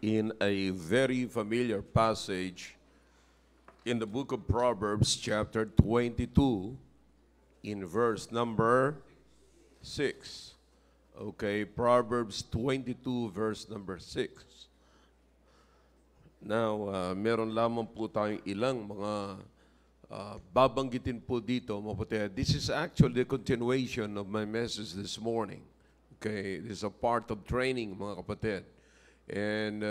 in a very familiar passage in the book of Proverbs, chapter 22, in verse number 6. Okay, Proverbs 22, verse number 6. Now, meron lamang po tayong ilang mga babanggitin po dito, mga kapatid. This is actually the continuation of my message this morning. Okay, this is a part of training, mga kapatid. And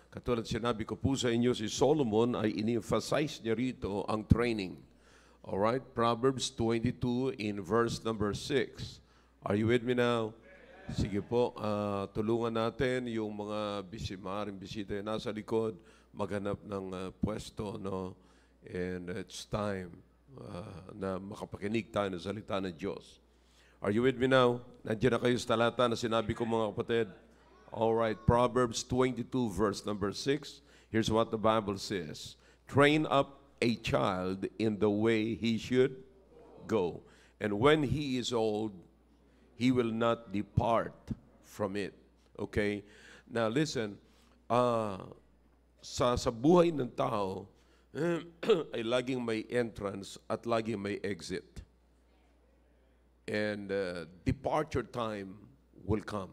katulad sinabi ko po sa inyo, si Solomon ay in-emphasize niya rito ang training. Alright, Proverbs 22 in verse number 6. Are you with me now? Sige po, tulungan natin yung mga maaaring bisita yung nasa likod, maghanap ng pwesto, no? And it's time na makapakinig tayo ng salita ng Diyos. Are you with me now? Nandiyan na kayo sa talata na sinabi ko, mga kapatid? All right, Proverbs 22, verse number 6. Here's what the Bible says. Train up a child in the way he should go. And when he is old, he will not depart from it. Okay? Now listen, sa buhay ng tao, ay laging may entrance at laging may exit. And departure time will come.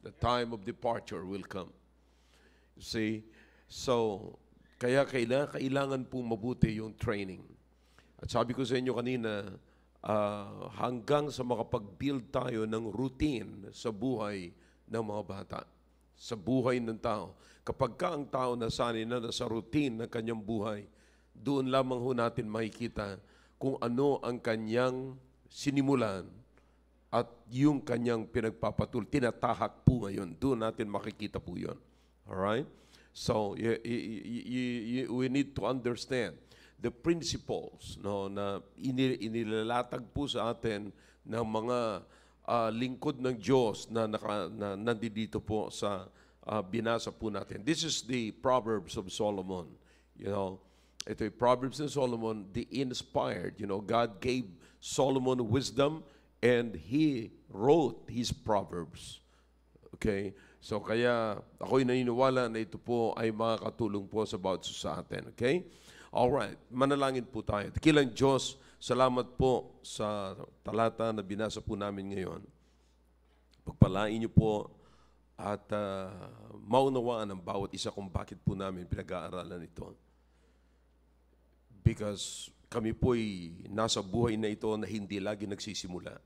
The time of departure will come. You see? So, kaya kailangan pong mabuti yung training. At sabi ko sa inyo kanina, hanggang sa makapag-build tayo ng routine sa buhay ng mga bata, sa buhay ng tao. Kapag ka ang tao nasanay na sa routine ng kanyang buhay, doon lamang ho natin makikita kung ano ang kanyang sinimulan at yung kanyang pinagpapatul, tinatahak po ngayon. Doon natin makikita po yun. Alright? So, we need to understand the principles, no, na inilalatag po sa atin ng mga lingkod ng Diyos na nandito po sa binasa po natin. This is the Proverbs of Solomon. You know, ito yung Proverbs of Solomon, the inspired. You know, God gave Solomon wisdom and he wrote his Proverbs. Okay? So kaya ako'y naniniwala na ito po ay makakatulong po sa atin. Okay? Alright, manalangin po tayo. Dakilang Diyos, salamat po sa talata na binasa po namin ngayon. Pagpalain niyo po at maunawaan ang bawat isa kung bakit po namin pinag-aaralan ito. Because kami po'y nasa buhay na ito na hindi lagi nagsisimula.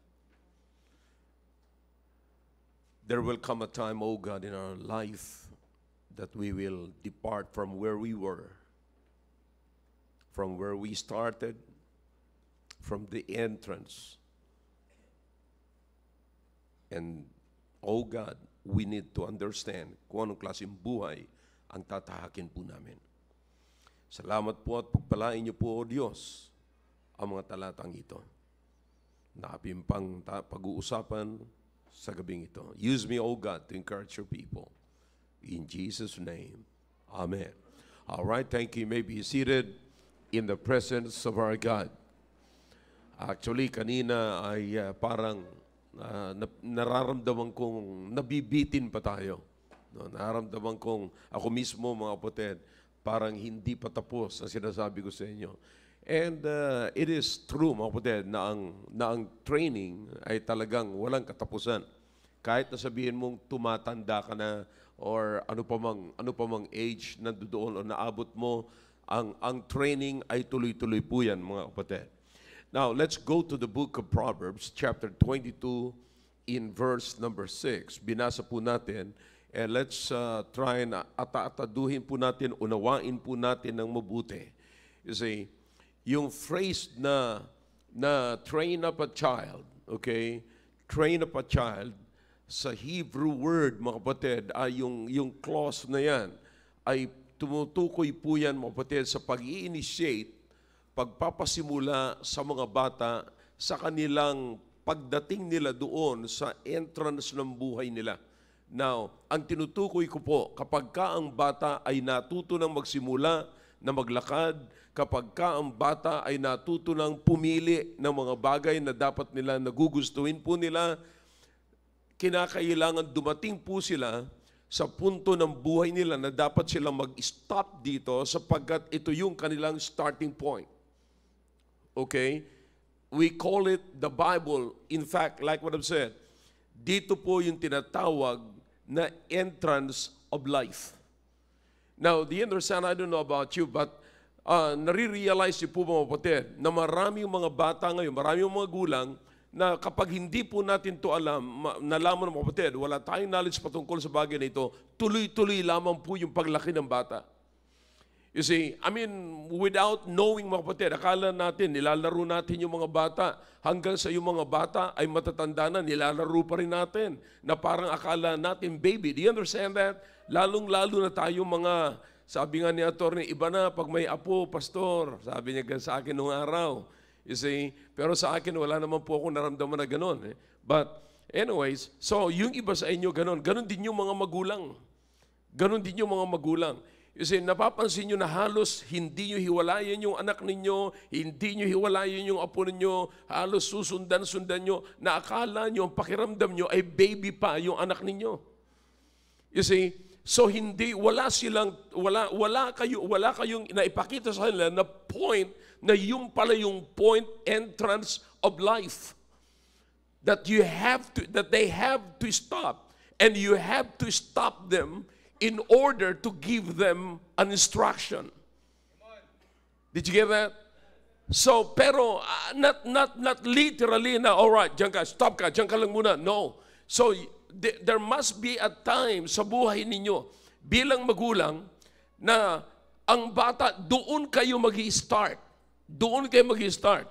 There will come a time, O God, in our life that we will depart from where we were, from where we started, from the entrance. And, oh God, we need to understand kung anong klaseng buhay ang tatahakin po namin. Salamat po at pagpalain niyo po, O Diyos, ang mga talatang ito. Nakapimpang pag-uusapan sa gabing ito. Use me, O God, to encourage your people. In Jesus' name, Amen. All right, thank you. You may be seated in the presence of our God. Actually, kanina ay parang nararamdaman kong nabibitin pa tayo. No, nararamdaman kong ako mismo, mga kapatid, parang hindi pa tapos ang sinasabi ko sa inyo. And it is true, mga kapatid, na ang training ay talagang walang katapusan. Kahit na sabihin mong tumatanda ka na or ano pa mang age nandoon o naabot mo, ang training ay tuloy-tuloy po yan, mga kapatid. Now, let's go to the book of Proverbs, chapter 22, in verse number 6. Binasa po natin, and let's try na ataduhin po natin, unawain po natin ng mabuti. You see, yung phrase na train up a child, okay? Train up a child, sa Hebrew word, mga kapatid, ay yung clause na yan, ay tumutukoy po yan, mga kapatid, sa pag-i-initiate, pagpapasimula sa mga bata sa kanilang pagdating nila doon sa entrance ng buhay nila. Now, ang tinutukoy ko po, kapag ka ang bata ay natuto ng magsimula na maglakad, kapag ka ang bata ay natuto ng pumili ng mga bagay na dapat nila nagugustuhin po nila, kinakailangan dumating po sila sa punto ng buhay nila na dapat silang mag-stop dito sapagkat ito yung kanilang starting point. Okay? We call it the Bible. In fact, like what I've said, dito po yung tinatawag na entrance of life. Now, do you understand? I don't know about you, but nare-realize niyo po mga kapatid na maraming mga bata ngayon, maraming mga gulang na kapag hindi po natin to alam, nalaman ng mga kapatid, wala tayong knowledge patungkol sa bagay na ito, tuloy-tuloy lamang po yung paglaki ng bata. You see, I mean, without knowing mga kapatid, akala natin, nilalaro natin yung mga bata, hanggang sa yung mga bata ay matatanda na, nilalaro pa rin natin, na parang akala natin baby. Do you understand that? Lalong-lalo na tayo mga, sabi nga ni attorney, iba na pag may apo, pastor, sabi niya sa akin nung araw. You see, pero sa akin wala naman po akong naramdaman na gano'n. But anyways, so yung iba sa inyo gano'n, gano'n din yung mga magulang. Gano'n din yung mga magulang. You see, napapansin nyo na halos hindi nyo hiwalayan yung anak ninyo, hindi nyo hiwalayan yung apo ninyo, halos susundan-sundan nyo, na akala nyo, ang pakiramdam nyo ay baby pa yung anak ninyo. You see, so wala kayong naipakita sa kanila na point na yung pala yung point entrance of life that they have to stop, and you have to stop them in order to give them an instruction. Did you get that? So, pero not literally na, all right, diyan ka, stop ka, diyan ka lang muna. No. So, there must be a time sa buhay ninyo bilang magulang na ang bata, doon kayo mag-i-start. Doon kayo mag-i-start.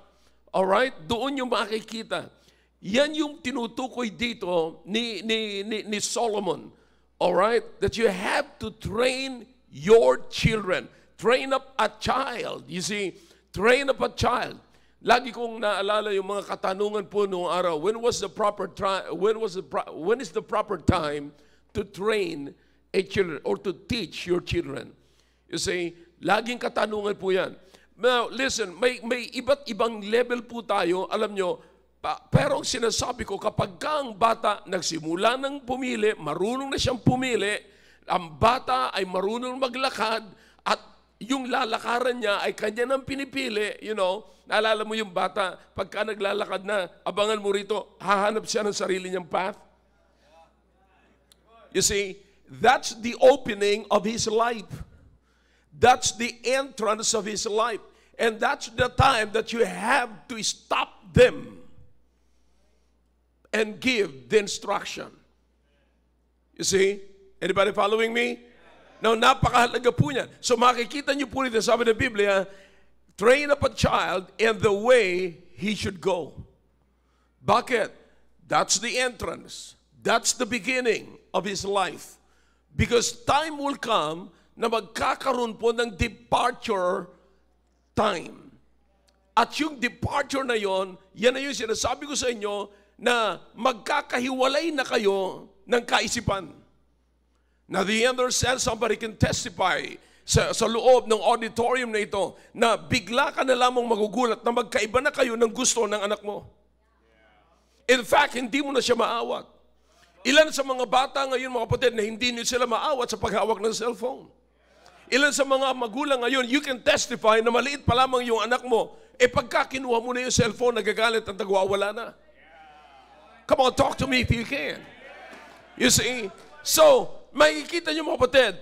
Alright? Doon yung makikita. Yan yung tinutukoy dito ni Solomon. Alright? That you have to train your children. Train up a child. You see, train up a child. Lagi kong naalala yung mga katanungan po noong araw. When is the proper time to train a children or to teach your children? You see, laging katanungan po yan. Now, listen, may iba't ibang level po tayo, alam nyo, pero ang sinasabi ko, kapag ang bata nagsimula ng pumili, marunong na siyang pumili, ang bata ay marunong maglakad, at yung lalakaran niya ay kanya nang pinipili, you know, naalala mo yung bata, pagka naglalakad na, abangan mo rito, hahanap siya ng sarili niyang path. You see, that's the opening of his life. That's the entrance of his life. And that's the time that you have to stop them and give the instruction. You see? Anybody following me? Now, napakahalaga po niyan. So makikita niyo po rito, sabi ng Biblia, train up a child in the way he should go. Bakit? That's the entrance. That's the beginning of his life. Because time will come na magkakaroon po ng departure time. At yung departure na yon, yan na yung sinasabi ko sa inyo na magkakahiwalay na kayo ng kaisipan. Now, the understand, somebody can testify sa loob ng auditorium na ito na bigla ka na lamang magugulat na magkaiba na kayo ng gusto ng anak mo. In fact, hindi mo na siya maawat. Ilan sa mga bata ngayon, mga kapatid, na hindi nyo sila maawat sa paghawak ng cellphone. Ilan sa mga magulang ngayon, you can testify na maliit pa lamang yung anak mo, pagka kinuha mo na yung cellphone, nagagalit at nagwawala na. Come on, talk to me if you can. You see? So, makikita nyo mga kapatid,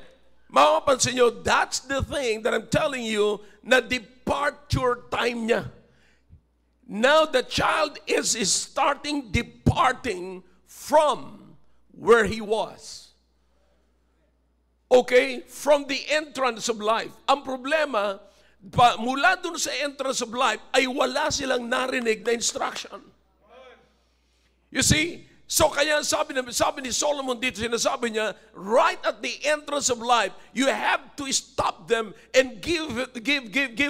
mapapansin nyo, that's the thing that I'm telling you, na departure time niya. Now the child is departing from where he was. Okay? From the entrance of life. Ang problema, mula dun sa entrance of life, ay wala silang narinig na instruction. You see? So kaya sabi ni Solomon dito, sinasabi niya, right at the entrance of life, you have to stop them and give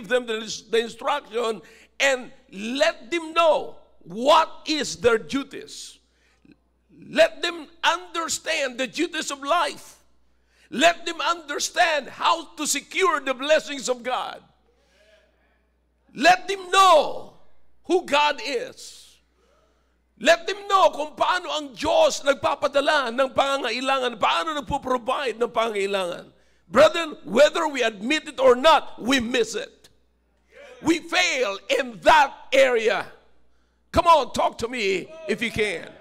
them the instruction and let them know what is their duties. Let them understand the duties of life. Let them understand how to secure the blessings of God. Let them know who God is. Let them know kung paano ang Diyos nagpapadala ng pangangailangan, paano nagpo-provide ng pangangailangan. Brethren, whether we admit it or not, we miss it. We fail in that area. Come on, talk to me if you can.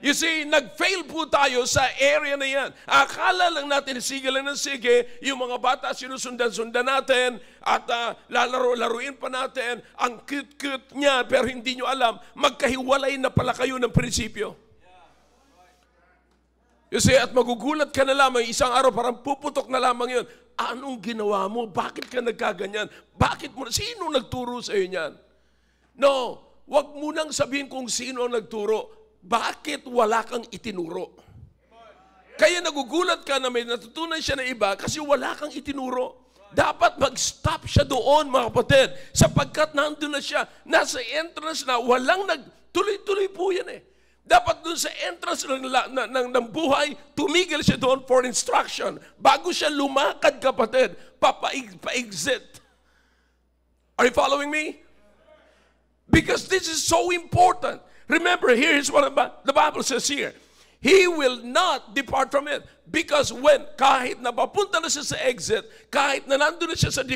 You see, nag-fail po tayo sa area na yan. Akala lang natin, sige lang ng sige, yung mga bata sinusundan-sundan natin, at lalaro-laruin pa natin, ang cute-cute niya, pero hindi nyo alam, magkahiwalay na pala kayo ng prinsipyo. You see, at magugulat ka na lamang, isang araw parang puputok na lamang yun. Anong ginawa mo? Bakit ka nagkaganyan? Bakit mo? Sino nagturo sa iyo niyan? No, wag mo nang sabihin kung sino ang nagturo. Bakit wala kang itinuro? Kaya nagugulat ka na may natutunan siya na iba kasi wala kang itinuro. Dapat mag-stop siya doon, mga kapatid, sapagkat nandun na siya, nasa entrance na, walang tuloy-tuloy po yan eh. Dapat doon sa entrance ng buhay, tumigil siya doon for instruction. Bago siya lumakad, kapatid, pa-exit. Are you following me? Because this is so important. Remember, here's what the Bible says here. He will not depart from it. Because kahit na papunta na siya sa exit, kahit na nandun na siya sa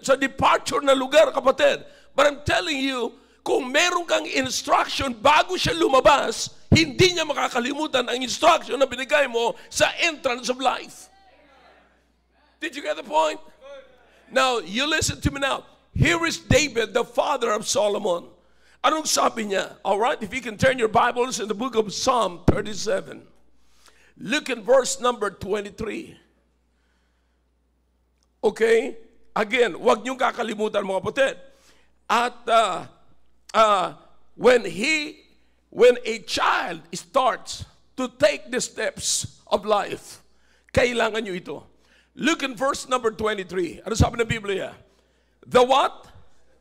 sa departure na lugar, kapatid, but I'm telling you, kung meron kang instruction bago siya lumabas, hindi niya makakalimutan ang instruction na binigay mo sa entrance of life. Did you get the point? Now, you listen to me now. Here is David, the father of Solomon. Anong sabi niya? All right, if you can turn your Bibles in the book of Psalm 37. Look at verse number 23. Okay? Again, huwag niyong kakalimutan, mga kapatid. At when a child starts to take the steps of life, kailangan niyo ito. Look at verse number 23. Ano sabi ng Biblia? The what?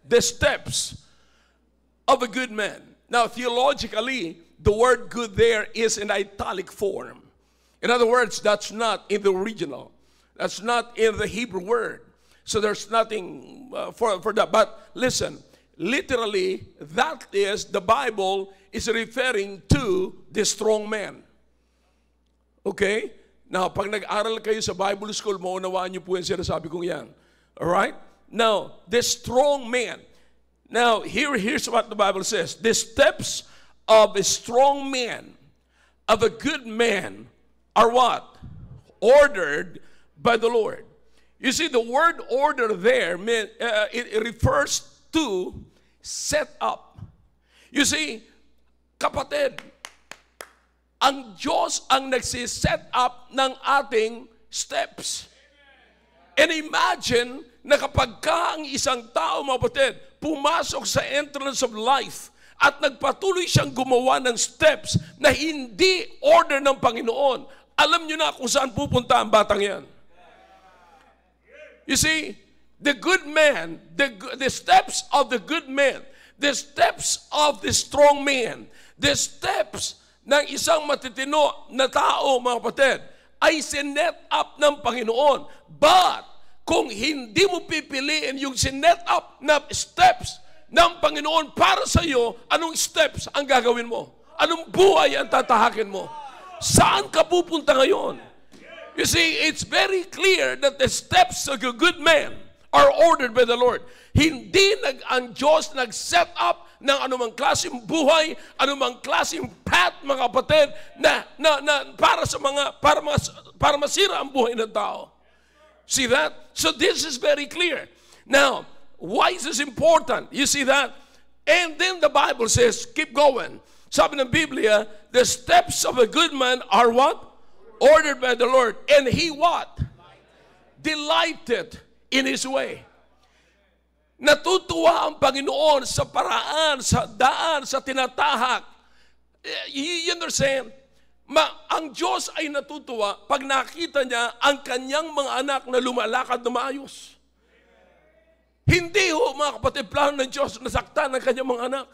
The steps of a good man. Now, theologically, the word good there is in italic form. In other words, that's not in the original. That's not in the Hebrew word. So there's nothing for that. But listen, literally, that is, the Bible is referring to the strong man. Okay? Now, pag nag-aral kayo sa Bible school, maunawaan niyo po yung sinasabi kong yan. Alright? Now, the strong man. Now, here's what the Bible says. The steps of a strong man, of a good man, are what? Ordered by the Lord. You see, the word order there, it refers to set up. You see, kapatid, ang Diyos ang nagsiset up ng ating steps. And imagine na kapag ka ang isang tao, mga kapatid, pumasok sa entrance of life at nagpatuloy siyang gumawa ng steps na hindi order ng Panginoon, alam niyo na kung saan pupunta ang batang yan. You see, the good man, the steps of the good man, the steps of the strong man, the steps ng isang matitino na tao, mga kapatid, ay sinet up ng Panginoon. But, kung hindi mo pipiliin yung sinet up na steps ng Panginoon para sa iyo, anong steps ang gagawin mo? Anong buhay ang tatahakin mo? Saan ka pupunta ngayon? You see, it's very clear that the steps of a good man are ordered by the Lord. Hindi ang Diyos nag-set up ng anumang klaseng buhay, anumang klaseng path, mga kapatid, na para masira ang buhay ng tao. See that? So this is very clear. Now, why is this important? You see that? And then the Bible says, keep going. Sabi ng Biblia, the steps of a good man are what? Ordered by the Lord. And he what? Delighted in his way. Natutuwa ang Panginoon sa paraan, sa daan, sa tinatahak. You understand? Ang Diyos ay natutuwa pag nakita niya ang kanyang mga anak na lumalakad na maayos. Hindi ho, mga kapatid, plano ng Diyos na saktan ang kanyang mga anak.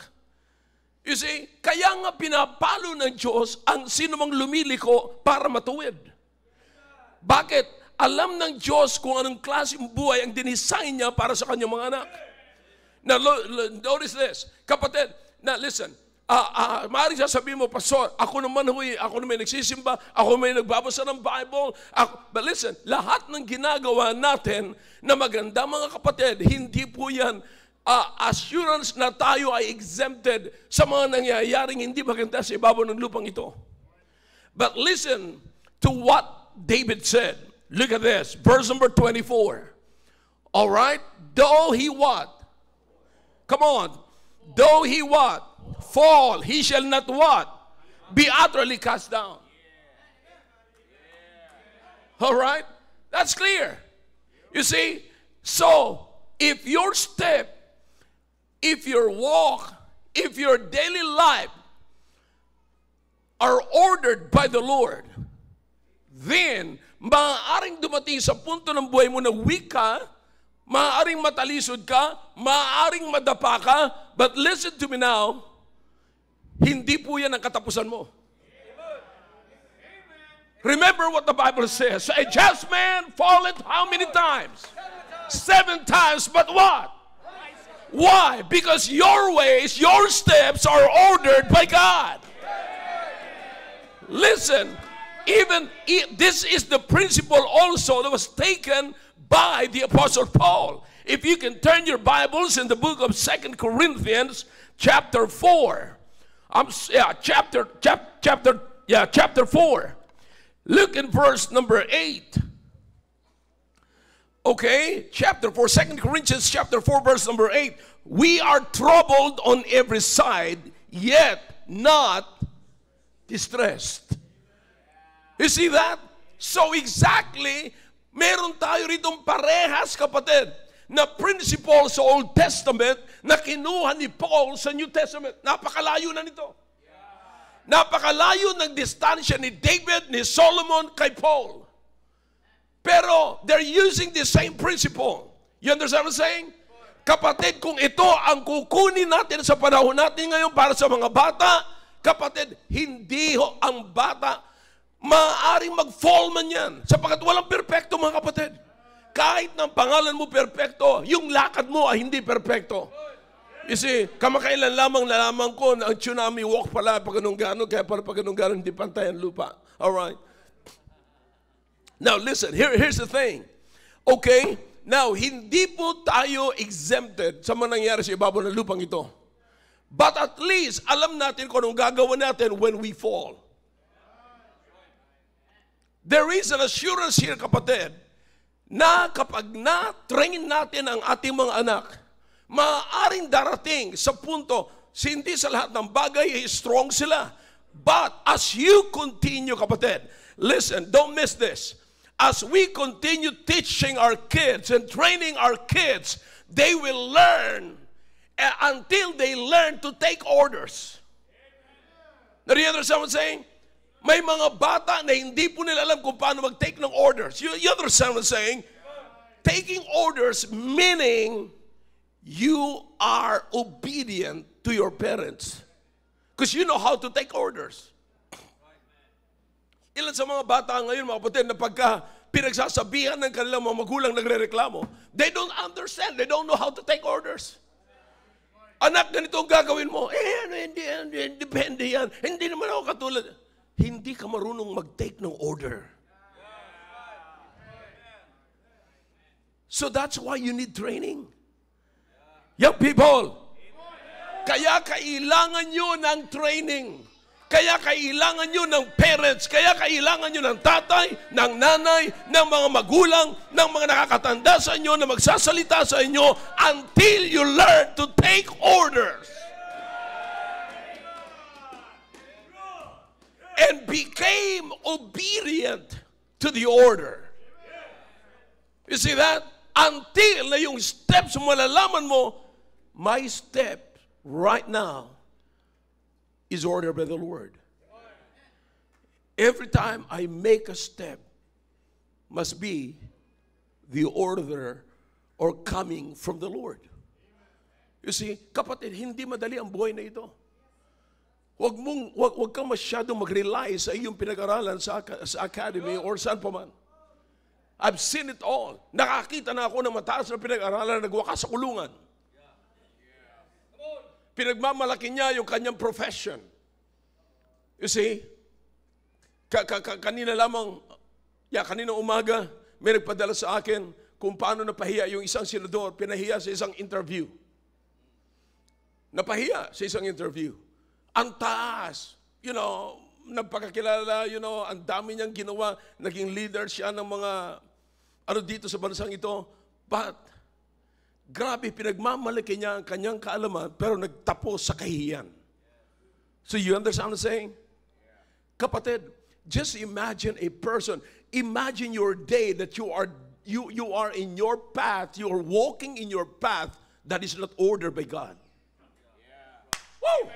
You see, kaya nga pinapalo ng Diyos ang sino mang lumiliko para matuwid. Bakit? Alam ng Diyos kung anong klaseng buhay ang dinisign niya para sa kanyang mga anak. Now, notice this. Kapatid, Now listen, maaaring sasabihin mo, Pastor, ako naman may nagsisimba, ako may nagbabasa ng Bible. But listen, lahat ng ginagawa natin na maganda, mga kapatid, hindi po yan assurance na tayo ay exempted sa mga nangyayaring hindi maganda sa ibabaw ng lupang ito. But listen to what David said. Look at this, verse number 24. All right? Though he what? Come on. Though he what? Fall, he shall not what? Be utterly cast down. All right? That's clear. You see? So, if your step, if your walk, if your daily life are ordered by the Lord, then maaaring dumating sa punto ng buhay mo na weak ka, maaaring matalisod ka, maaaring madapa ka, but listen to me now, hindi po yan ang katapusan mo. Remember what the Bible says, a just man falleth how many times? 7 times, but what? Why? Because your ways, your steps are ordered by God. Listen, this is the principle also that was taken by the Apostle Paul. If you can turn your Bibles in the book of 2 Corinthians, chapter 4. Chapter 4. Look in verse number 8. Okay, chapter 4, 2 Corinthians chapter 4, verse number 8. We are troubled on every side, yet not distressed. You see that? So exactly, meron tayo ritong parehas, kapatid, na principle sa Old Testament na kinuha ni Paul sa New Testament. Napakalayo na nito. Napakalayo ng distansya ni David, ni Solomon, kay Paul. Pero they're using the same principle. You understand what I'm saying? Kapatid, kung ito ang kukunin natin sa panahon natin ngayon para sa mga bata, kapatid, hindi ho ang bata maaaring mag-fall man yan. Sapagkat walang perpekto, mga kapatid. Kahit ng pangalan mo perpekto, yung lakad mo ay hindi perpekto. You see, kamakailan lamang nalaman ko na ang tsunami walk pala pag ganun gano'n, kaya pag ganun gano'n hindi pantay ang lupa. Alright? Now listen, here's the thing. Okay? Now, hindi po tayo exempted sa mga nangyari sa ibabaw ng lupang ito. But at least, alam natin kung anong gagawin natin when we fall. There is an assurance here, kapatid, na kapag na-train natin ang ating mga anak, maaaring darating sa punto, hindi sa lahat ng bagay ay strong sila. But as you continue, kapatid, listen, don't miss this. As we continue teaching our kids and training our kids, they will learn until they learn to take orders. Now, do you understand what I'm saying? May mga bata na hindi po nila alam kung paano mag-take ng orders. You understand what I'm saying? Taking orders meaning you are obedient to your parents. Because you know how to take orders. Ilan sa mga bata ngayon, mga kapatid, na pagka pinagsasabihan ng kanilang mga magulang nagre-reklamo, they don't understand, they don't know how to take orders. Anak, ganito ang gagawin mo. Hindi, depende yan. Hindi naman ako katulad. Hindi ka marunong mag-take ng order. So that's why you need training. Young people, kaya kailangan nyo ng training. Kaya kailangan nyo ng parents, kaya kailangan nyo ng tatay, ng nanay, ng mga magulang, ng mga nakakatanda sa inyo na magsasalita sa inyo until you learn to take orders. And became obedient to the order. You see that? Until na yung steps mo, malalaman mo, my step right now is ordered by the Lord. Every time I make a step, must be the order or coming from the Lord. You see, kapatid, hindi madali ang buhay na ito. Huwag kang masyadong mag-rely sa iyong pinag-aralan sa academy or saan pa man. I've seen it all. Nakakita na ako ng mataas na pinag-aralan na nagwakas sa kulungan. Pinagmamalaki niya yung kanyang profession. You see? Kanina lamang, kanina umaga, may nagpadala sa akin kung paano napahiya yung isang senador, pinahiya sa isang interview. Napahiya sa isang interview. Ang taas, nagpakakilala, ang dami niyang ginawa, naging leader siya ng mga, dito sa bansang ito. But, grabe, pinagmamalaki niya ang kanyang kaalaman, pero nagtapos sa kahihiyan. So you understand what I'm saying? Kapatid, just imagine a person, imagine your day that you are in your path, you are walking in your path that is not ordered by God. Woo!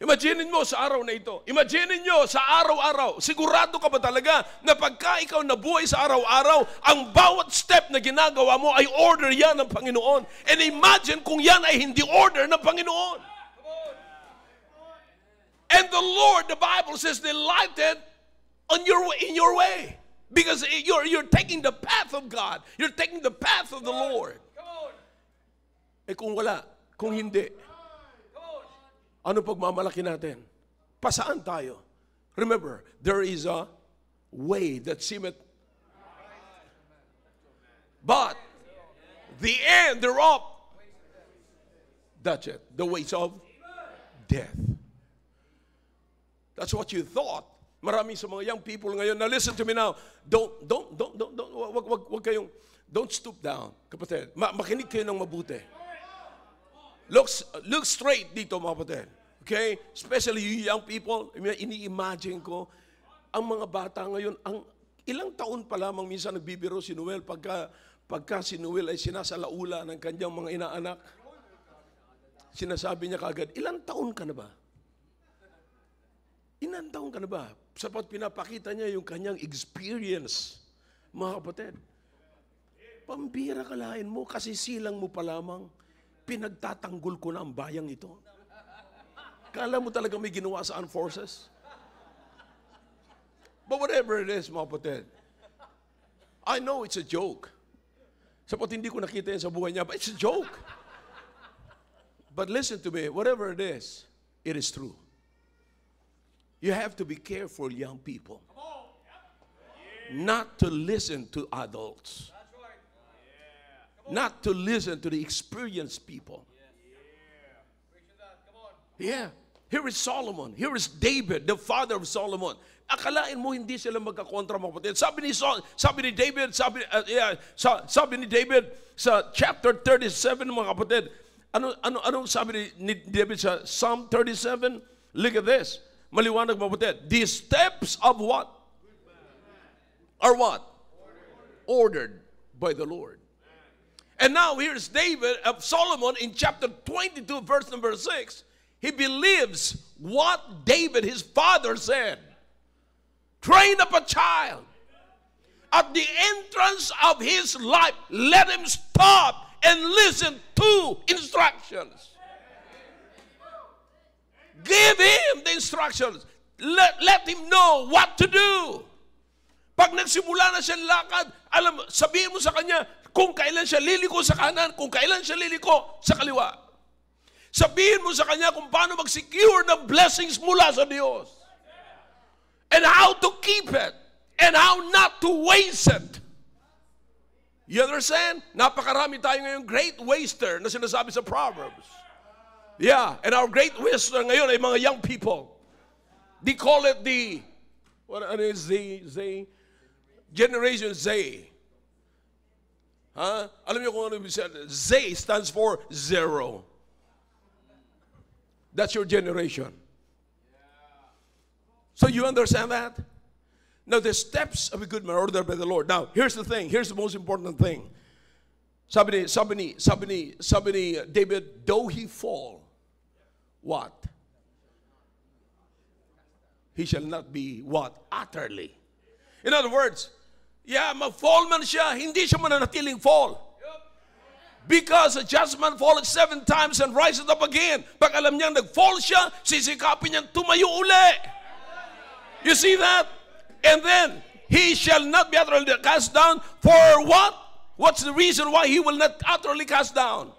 Imaginin mo sa araw na ito. Imaginin nyo sa araw-araw. Sigurado ka ba talaga na pagka ikaw nabuhay sa araw-araw, ang bawat step na ginagawa mo ay order yan ng Panginoon. And imagine kung yan ay hindi order ng Panginoon. And the Lord, the Bible says, delighted in your way. Because you're taking the path of God. You're taking the path of the Lord. Kung wala, kung hindi, ano pagmamalaki natin? Pasaan tayo? Remember, there is a way that seemeth, but the end thereof, that's it, the ways of death. That's what you thought. Marami sa mga young people ngayon, now listen to me now, wag kayong, don't stoop down, kapatid. Makinig kayo ng mabuti. Look straight dito, mga kapatid. Okay? Especially you young people, ini-imagine ko, ang mga bata ngayon, ang ilang taon pa lamang minsan nagbibiro si Noel pagka si Noel ay sinasalaula ng kanyang mga inaanak. Sinasabi niya kagad, ilang taon ka na ba? Ilang taon ka na ba? Sapat pinapakita niya yung kanyang experience, mga kapatid. Pambira kalahin mo, kasi silang mo pa lamang, pinagtatanggol ko na ang bayang ito. Kala mo talaga may ginawa sa armed forces? But whatever it is, mga kapatid, I know it's a joke. Sapat hindi ko nakita yan sa buhay niya, but it's a joke. But listen to me, whatever it is true. You have to be careful, young people, not to listen to adults. Not to listen to the experienced people. Yeah. Here is Solomon. Here is David, the father of Solomon. Akalain mo hindi sila magkakontra, mga kapatid. Sabi ni David sa chapter 37, mga kapatid. Ano sabi ni David sa Psalm 37? Look at this. Maliwanag, mga kapatid. The steps of what? Are what? Ordered by the Lord. And now here's David of Solomon in chapter 22, verse number 6. He believes what David, his father, said. Train up a child. At the entrance of his life, let him stop and listen to instructions. Give him the instructions. Let him know what to do. Pag nagsimula na siya lakad, sabihin mo sa kanya kung kailan siya liliko sa kanan, kung kailan siya liliko sa kaliwa. Sabihin mo sa kanya kung paano mag-secure ng blessings mula sa Diyos. And how to keep it. And how not to waste it. You understand? Napakarami tayo ngayon great waster na sinasabi sa Proverbs. Yeah, and our great waster ngayon ay mga young people. They call it Generation Z. Alam niyo kung ano ibig sabihin? Z stands for zero. That's your generation. So you understand that? Now the steps of a good man are ordered by the Lord. Now, here's the thing. Here's the most important thing. Sabi ni David, though he fall, what? He shall not be what? Utterly. In other words, ma-fall man siya, hindi siya mananatiling fall. Because a just man falleth 7 times and rises up again. Pag alam niyang nag-fall siya, sisikapin niyang tumayo uli. You see that? And then, he shall not be utterly cast down. For what? What's the reason why he will not utterly cast down?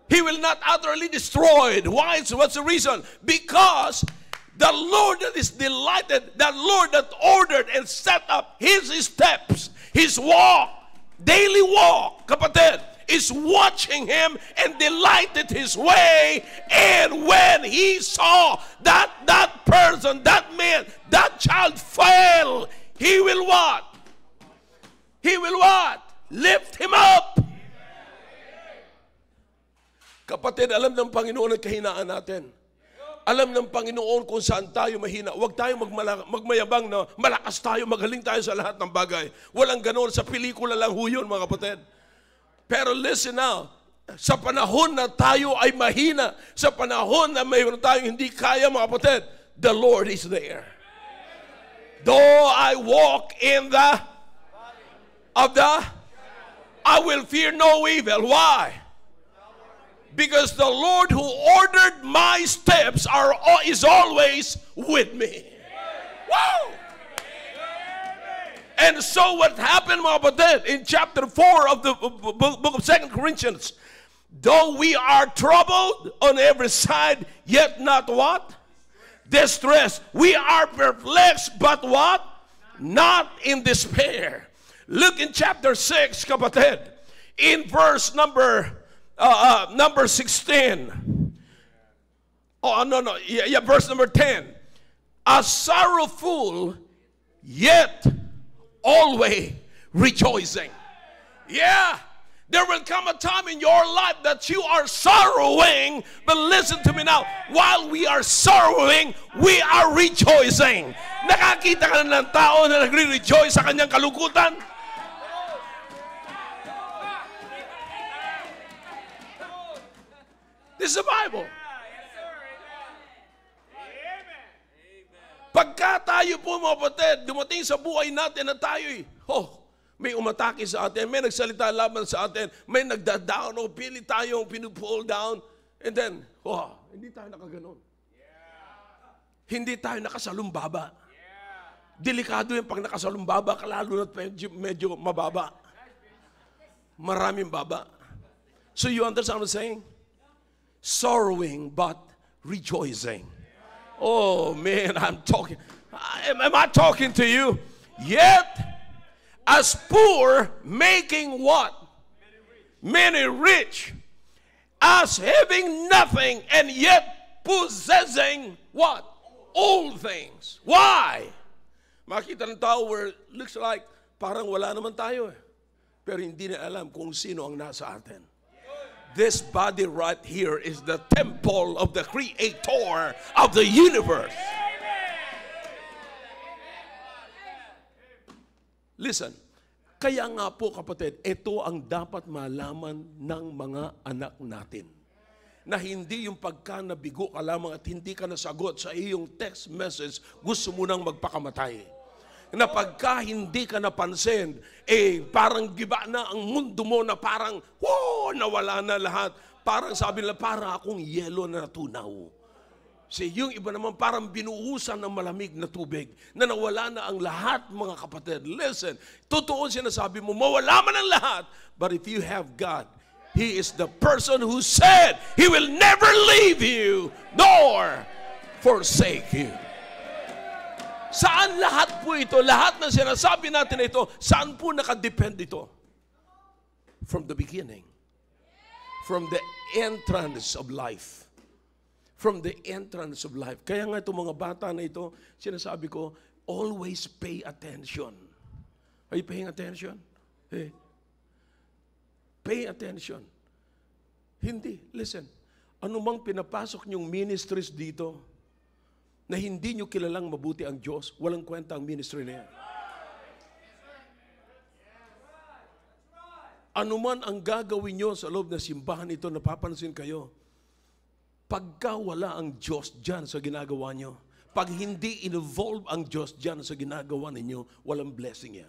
He will not utterly destroyed. Why? So what's the reason? Because the Lord that is delighted, the Lord that ordered and set up His steps, His walk, daily walk, kapatid, is watching him and delighted his way. And when he saw that person, that man, that child fail, he will what? He will what? Lift him up. Kapatid, alam ng Panginoon ang kahinaan natin. Alam ng Panginoon kung saan tayo mahina. Huwag tayo magmayabang na malakas tayo, magaling tayo sa lahat ng bagay. Walang ganoon. Sa pelikula lang ho yun, mga kapatid. Pero listen now, sa panahon na tayo ay mahina, sa panahon na mayroon tayong hindi kaya, mga kapatid, the Lord is there. Though I walk in I will fear no evil. Why? Because the Lord who ordered my steps is always with me. Wow! And so what happened, mga kapatid, in chapter 4 of the book of 2 Corinthians, though we are troubled on every side, yet not what? Distressed. We are perplexed, but what? Not in despair. Look in chapter 6, kapatid, in verse number 16. Verse number 10. As sorrowful, yet always rejoicing. Yeah, there will come a time in your life that you are sorrowing, but listen to me now. While we are sorrowing, we are rejoicing. Nakakita ka na ng tao na nagre-rejoice sa kanyang kalungkutan? This is the Bible. Pagka tayo po, mga kapatid, dumating sa buhay natin na tayo, may umatake sa atin, may nagsalita laban sa atin, may nagda-down, pili tayong pinupull down, and then, hindi tayo nakaganon. Hindi tayo nakasalumbaba. Delikado yung pag nakasalumbaba, lalo na medyo mababa. Maraming baba. So you understand what I'm saying? Sorrowing but rejoicing. Oh man, I'm talking. Am I talking to you? Yet, as poor, making what? Many rich. As having nothing, and yet possessing what? All things. Why? Makita ng tao where it looks like parang wala naman tayo eh. Pero hindi na alam kung sino ang nasa atin. This body right here is the temple of the Creator of the universe. Listen, kaya nga po kapatid, ito ang dapat malaman ng mga anak natin. Na hindi yung pagka nabigo ka lamang at hindi ka nasagot sa iyong text message, gusto mo nang magpakamatay. Na pagka hindi ka napansin, parang giba na ang mundo mo na parang, nawala na lahat. Parang sabi nila, parang akong yelo na natunaw. Yung iba naman parang binuhusan ng malamig na tubig na nawala na ang lahat, mga kapatid. Listen, totoo sinasabi mo, mawala man ang lahat, but if you have God, He is the person who said He will never leave you nor forsake you. Saan lahat po ito? Lahat ng sinasabi natin ito, saan po nakadepend ito? From the beginning. From the entrance of life. From the entrance of life. Kaya nga itong mga bata na ito, sinasabi ko, always pay attention. Are you paying attention? Pay attention. Hindi. Listen. Anumang pinapasok niyong ministries dito, na hindi nyo kilalang mabuti ang Diyos, walang kwenta ang ministry na yan. Ano man ang gagawin nyo sa loob ng simbahan ito, napapansin kayo, pagka wala ang Diyos dyan sa ginagawa nyo, pag hindi involve ang Diyos dyan sa ginagawa ninyo, walang blessing yan.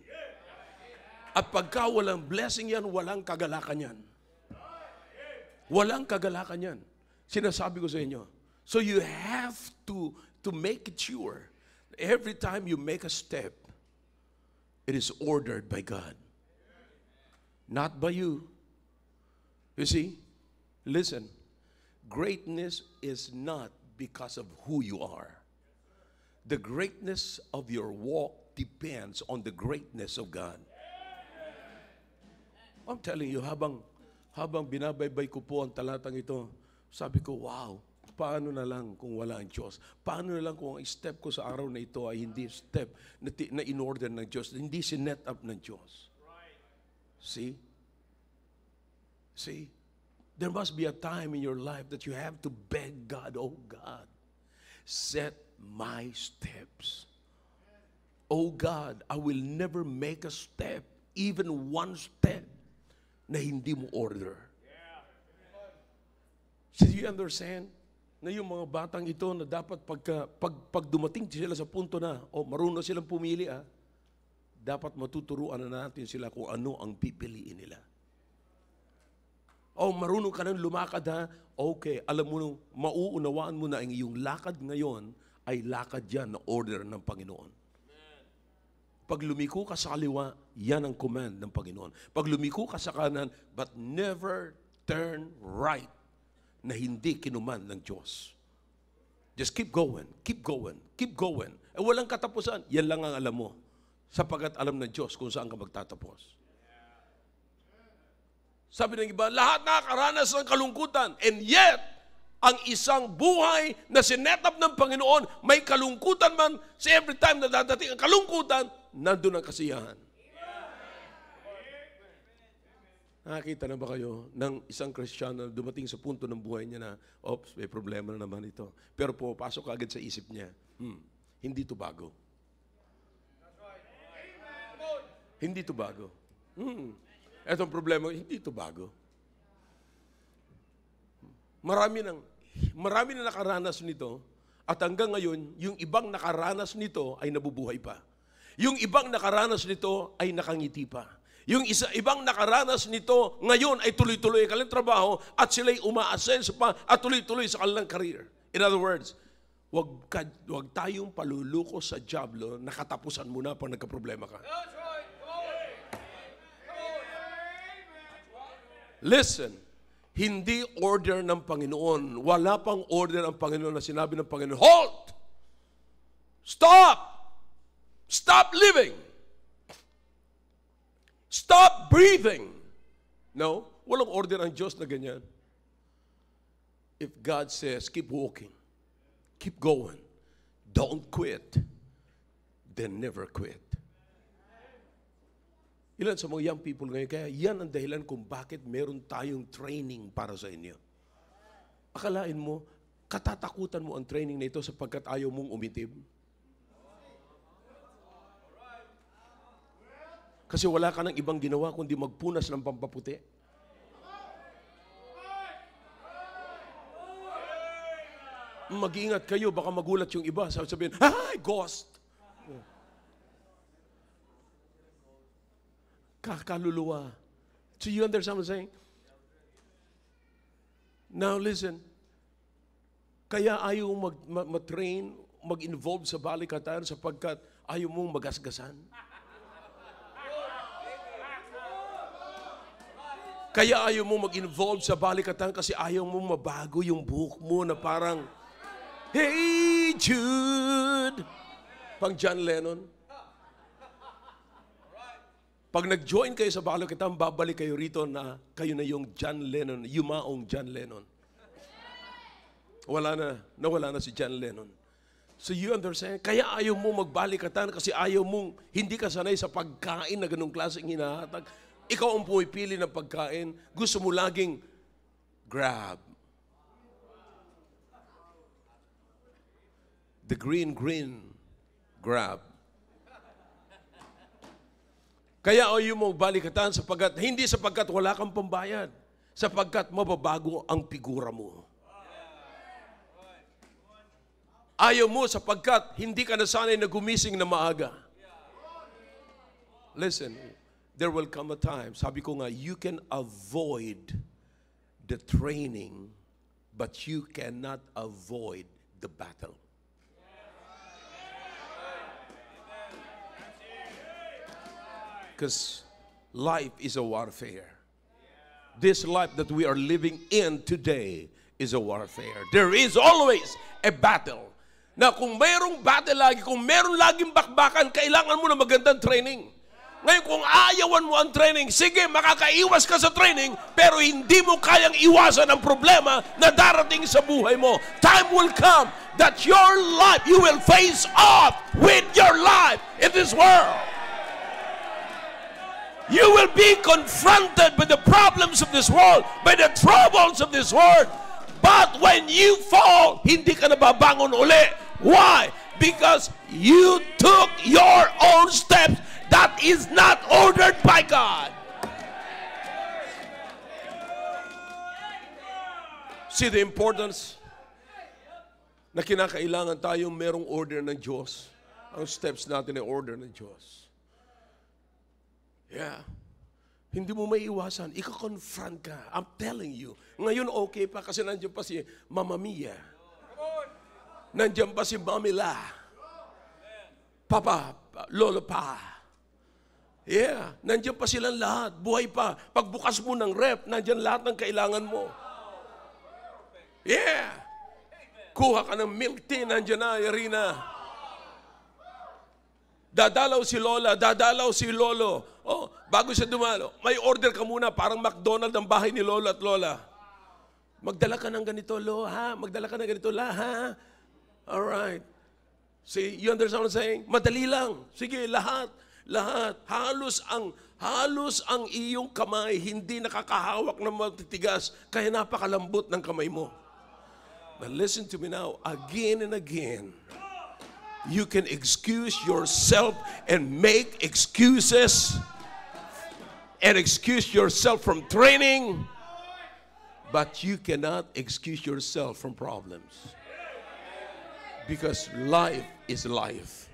At pagka walang blessing yan, walang kagalakan yan. Walang kagalakan yan. Sinasabi ko sa inyo. So you have to make it sure, every time you make a step, it is ordered by God. Not by you. You see? Listen, greatness is not because of who you are. The greatness of your walk depends on the greatness of God. I'm telling you, habang binabaybay ko po ang talatang ito, sabi ko, wow, paano na lang kung wala ang Diyos? Paano na lang kung ang step ko sa araw na ito ay hindi step na in-order ng Diyos, hindi sinet up ng Diyos? See? See? There must be a time in your life that you have to beg God, oh God, set my steps. Oh God, I will never make a step, even one step, na hindi mo order. So you understand? Na yung mga batang ito na dapat pag dumating sila sa punto na, marunong silang pumili, dapat matuturuan na natin sila kung ano ang pipiliin nila. Marunong ka nang lumakad, okay, alam mo, mauunawaan mo na ang iyong lakad ngayon ay lakad yan na order ng Panginoon. Pag lumiko ka sa kaliwa, yan ang command ng Panginoon. Pag lumiko ka sa kanan, but never turn right, na hindi kinuman ng Diyos. Just keep going, keep going, keep going. Walang katapusan, yan lang ang alam mo. Sapagkat alam ng Diyos kung saan ka magtatapos. Sabi ng iba, lahat nakakaranas ng kalungkutan. And yet, ang isang buhay na sinet up ng Panginoon, may kalungkutan man, sa every time na dadating ang kalungkutan, nandun ang kasiyahan. Nakakita na ba kayo ng isang Kristiyano na dumating sa punto ng buhay niya na, may problema na naman ito. Pero pasok agad sa isip niya, hindi ito bago. Hindi ito bago. Etong problema, hindi ito bago. Marami na nakaranas nito, at hanggang ngayon, yung ibang nakaranas nito ay nabubuhay pa. Yung ibang nakaranas nito ay nakangiti pa. Yung ibang nakaranas nito ngayon ay tuloy-tuloy ang kanilang trabaho at sila'y umaasenso pa at tuloy-tuloy sa kanilang career. In other words, wag tayong paluluko sa diablo na katapusan mo na pag nagkaproblema ka. Listen, hindi order ng Panginoon. Wala pang order ang Panginoon na sinabi ng Panginoon, halt! Stop! Stop living! Stop breathing! No, walang order ang Diyos na ganyan. If God says, keep walking, keep going, don't quit, then never quit. Ilan sa mga young people ngayon, kaya yan ang dahilan kung bakit meron tayong training para sa inyo. Akalain mo, katatakutan mo ang training na ito sapagkat ayaw mong umitib. Kasi wala ka nang ibang ginawa kundi magpunas ng pampaputi. Mag-iingat kayo, baka magulat yung iba. Sabihin, ay, ghost! Kakaluluwa. So you understand what I'm saying? Now listen, kaya ayaw mag-train, mag-involve sa balikatan sapagkat ayaw mong magasgasan. Kaya ayaw mong mag-involve sa balikatan kasi ayaw mong mabago yung buhok mo na parang, Hey Jude! Pang John Lennon. Pag nag-join kayo sa balikatan, babalik kayo rito na kayo na yung John Lennon, yumaong John Lennon. Nawala na si John Lennon. So you understand? Kaya ayaw mo magbalikatan kasi ayaw mong hindi ka sanay sa pagkain na ganung klaseng hinahatag. Ikaw ang pumipili ng pagkain. Gusto mo laging grab. The green grab. Kaya ayaw mo magbalikatan hindi sapagkat wala kang pambayad. Sapagkat mababago ang figura mo. Ayaw mo sapagkat hindi ka nasanay na gumising na maaga. Listen, there will come a time, sabi ko nga, you can avoid the training, but you cannot avoid the battle. Because life is a warfare. This life that we are living in today is a warfare. There is always a battle. Na kung mayroong battle lagi, kung mayroong laging bakbakan, kailangan mo na magandang training. Ngayon, kung ayawan mo ang training, sige, makakaiwas ka sa training, pero hindi mo kayang iwasan ang problema na darating sa buhay mo. Time will come that your life, you will face off with your life in this world. You will be confronted by the problems of this world, by the troubles of this world. But when you fall, hindi ka nababangon uli. Why? Because you took your own steps that is not ordered by God. See the importance na kinakailangan tayong merong order ng Diyos. Ang steps natin ay order ng Diyos. Yeah. Hindi mo may iwasan. Ika-confront ka. I'm telling you. Ngayon okay pa kasi nandiyan pa si Mama Mia. Nandiyan pa si Mamila. Papa, Lolo pa. Yeah. Nandiyan pa silang lahat. Buhay pa. Pagbukas mo ng rep, nandiyan lahat ng kailangan mo. Yeah. Kuha ka ng milk tea, nandiyan na, Irina. Dadalaw si Lola, dadalaw si Lolo. Oh, bago siya dumalo, may order ka muna, parang McDonald's ang bahay ni Lolo at Lola. Magdala ka ng ganito, Lo, ha? Magdala ka ng ganito, La, ha? Alright. See, you understand what I'm saying? Madali lang. Sige, lahat. Halos ang iyong kamay, hindi nakakahawak ng matitigas, kaya napakalambot ng kamay mo. But listen to me now, again and again, you can excuse yourself and make excuses and excuse yourself from training, but you cannot excuse yourself from problems. Because life is life.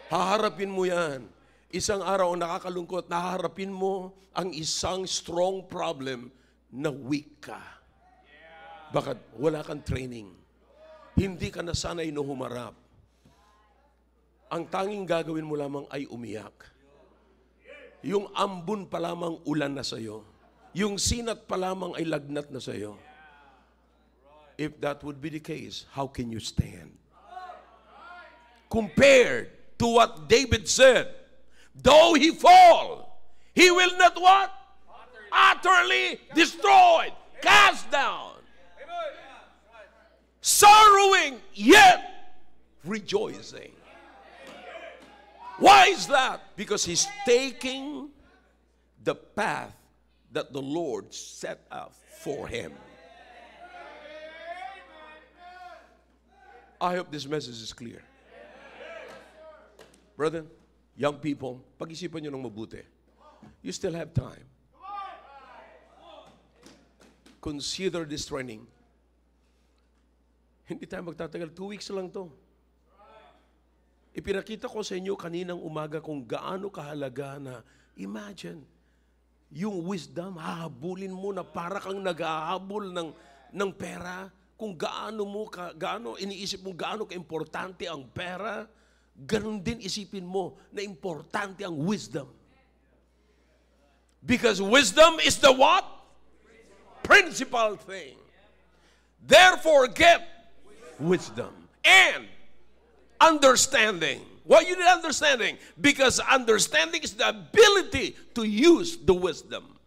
Haharapin mo yan. Isang araw nakakalungkot, nahaharapin mo ang isang strong problem na weak ka. Bakit? Wala kang training. Hindi ka nasanay na humarap. Ang tanging gagawin mo lamang ay umiyak. Yung ambon pa lamang ulan na sa'yo. Yung sinat pa lamang ay lagnat na sa'yo. If that would be the case, how can you stand? Compared to what David said, though he fall, he will not what? Utterly destroyed, cast down. Sorrowing, yet rejoicing. Why is that? Because he's taking the path that the Lord set up for him. I hope this message is clear. Brother, young people, pag-isipan nyo ng mabuti. You still have time. Consider this training. Hindi tayo magtatagal. 2 weeks lang to. Ipinakita ko sa inyo kaninang umaga kung gaano kahalaga na imagine, yung wisdom, hahabulin mo na para kang naghahabol ng pera. Kung gaano iniisip mo gaano ka-importante ang pera, ganun din isipin mo na importante ang wisdom. Because wisdom is the what? Principal thing. Therefore, get wisdom and understanding. Why you need understanding? Because understanding is the ability to use the wisdom.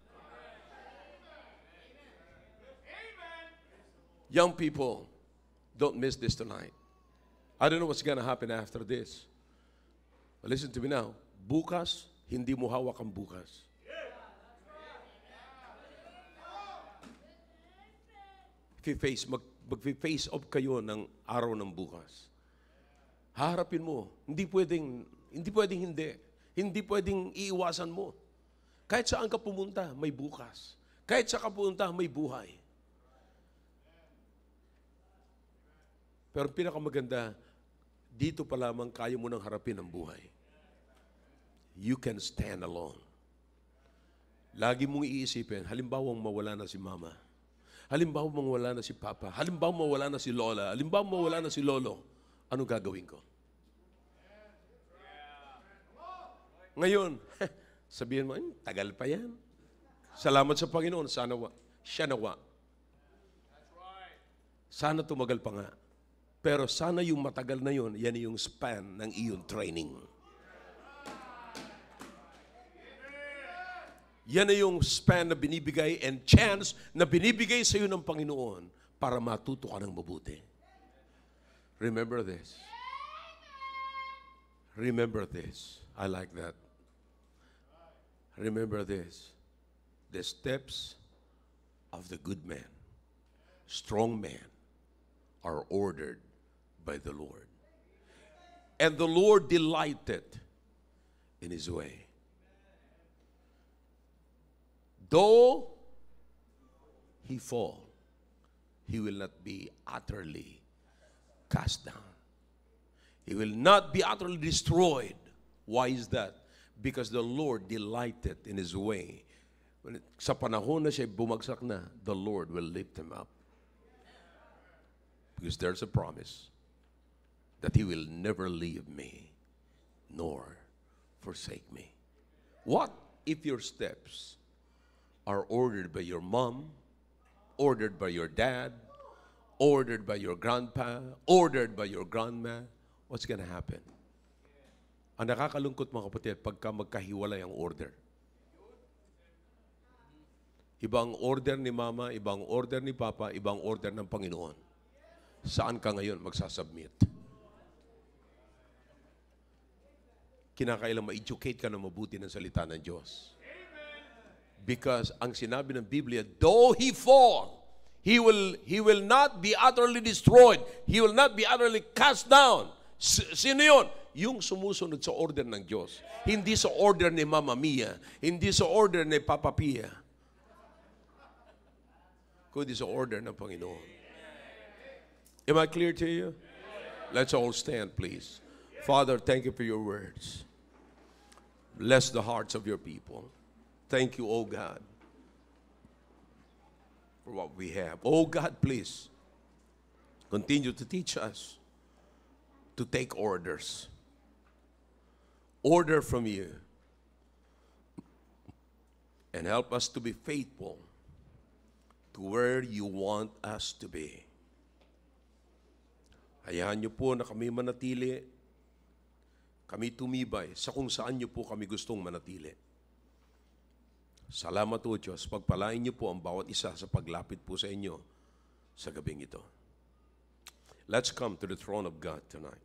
Young people, don't miss this tonight. I don't know what's going to happen after this. But listen to me now. Bukas, hindi mo hawak ang bukas. Mag-face off kayo ng araw ng bukas. Haharapin mo. Hindi pwedeng hindi. Hindi pwedeng iiwasan mo. Kahit saan ka pumunta, may bukas. Kahit saan ka pumunta, may buhay. Pero pinakamaganda, dito pa lamang kaya mo nang harapin ang buhay. You can stand alone. Lagi mong iisipin, halimbawa mawala na si mama. Halimbawa mawala na si papa. Halimbawa mawala na si lola. Halimbawa mawala na si lolo. Anong gagawin ko? Ngayon, sabihin mo, tagal pa yan. Salamat sa Panginoon. Sana siya nawa. Sana tumagal pa nga. Pero sana yung matagal na yun, yan yung span ng iyong training. Yan na yung span na binibigay and chance na binibigay sa iyo ng Panginoon para matuto ka ng mabuti. Remember this. Remember this. I like that. Remember this. The steps of the good man, strong man, are ordered by the Lord. And the Lord delighted in his way. Though he fall, he will not be utterly cast down. He will not be utterly destroyed. Why is that? Because the Lord delighted in his way. Sa panahon na siya bumagsak na, the Lord will lift him up. Because there's a promise that he will never leave me nor forsake me. What if your steps are ordered by your mom, ordered by your dad, ordered by your grandpa, ordered by your grandma? What's going to happen? Ang nakakalungkot mga kapatid, pagka magkahiwalay ang order. Ibang order ni mama, ibang order ni papa, ibang order ng Panginoon. Saan ka ngayon magsasubmit? Kinakailang ma-educate ka na mabuti ng salita ng Diyos. Because ang sinabi ng Biblia, though he fall, he will not be utterly destroyed. He will not be utterly cast down. Sino yun? Yung sumusunod sa order ng Diyos. Hindi sa order ni Mama Mia. Hindi sa order ni Papa Pia. Kundi sa order ng Panginoon. Am I clear to you? Let's all stand, please. Father, thank you for your words. Bless the hearts of your people. Thank you, oh God, for what we have. Oh God, please, continue to teach us to take orders. Order from you. And help us to be faithful to where you want us to be. Hayaan niyo po na kami manatili, kami tumibay sa kung saan niyo po kami gustong manatili. Salamat po, Diyos. Pagpalain niyo po ang bawat isa sa paglapit po sa inyo sa gabing ito. Let's come to the throne of God tonight.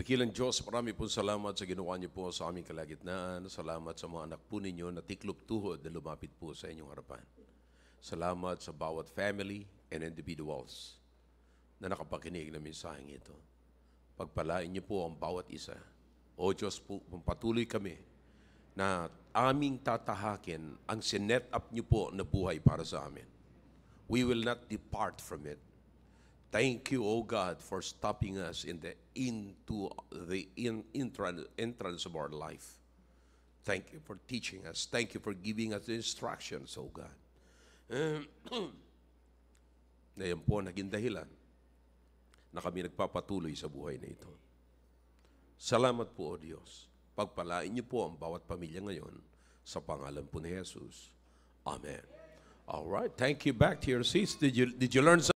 Dakilang Diyos, marami po salamat sa ginawa niyo po sa aming kalagitnaan. Salamat sa mga anak po ninyo na tiklop tuhod na lumapit po sa inyong harapan. Salamat sa bawat family and individuals na nakapakinig ng mensaheng ito. Pagpalain niyo po ang bawat isa. O Diyos po, patuloy kami na aming tatahakin ang sinet up niyo po na buhay para sa amin. We will not depart from it. Thank you, O God, for stopping us into the entrance of our life. Thank you for teaching us. Thank you for giving us the instructions, O God. Na yan po naging dahilan na kami nagpapatuloy sa buhay na ito. Salamat po, O Diyos. Pagpalain niyo po ang bawat pamilya ngayon sa pangalan po ni Jesus. Amen. All right. Thank you. Back to your seats. Did you learn something?